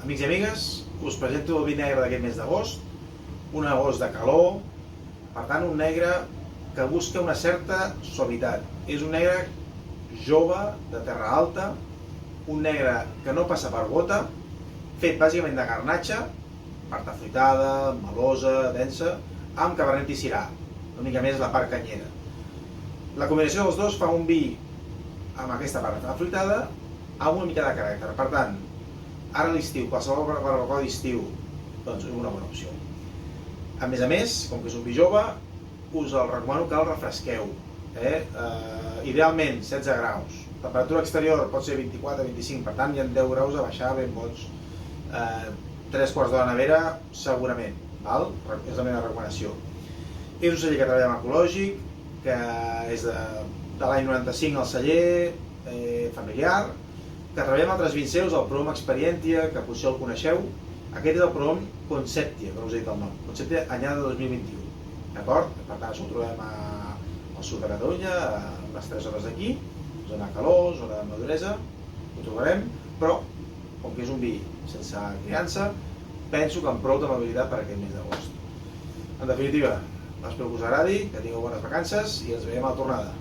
Amics i amigues, us presento el vi negre d'aquest mes d'agost, un agost de calor, per tant un negre que busca una certa suavitat. És un negre jove, de terra alta, un negre que no passa per bota, fet bàsicament de garnatxa, part afruitada, melosa, densa, amb cabernet i syrah, una mica més la part canyera. La combinació dels dos fa un vi amb aquesta part afruitada amb una mica de caràcter. Per tant, ara a l'estiu, qualsevol barbacoa d'estiu, doncs és una bona opció. A més, com que és un vi jove, us el recomano que el refresqueu. Idealment 16 graus. La temperatura exterior pot ser 24-25, per tant hi ha 10 graus a baixar ben bons. 3 quarts d'hora a la nevera, segurament. És la meva recomanació. És un celler que treballa amb ecològic, que és de l'any 95 al celler familiar, que treballa amb altres vins seus, el Prohom Experientia, que potser el coneixeu. Aquest és el Prohom Conceptia, que no us he dit el nom, Conceptia anyada 2021. D'acord? Per tant, això ho trobem al sud de Catalunya, a les 3 hores d'aquí, zona calor, zona de maduresa, ho trobarem, però, com que és un vi sense criança, penso que amb prou amabilitat per aquest mes d'agost. En definitiva, espero que us agradi, que tingueu bones vacances i ens veiem a la tornada.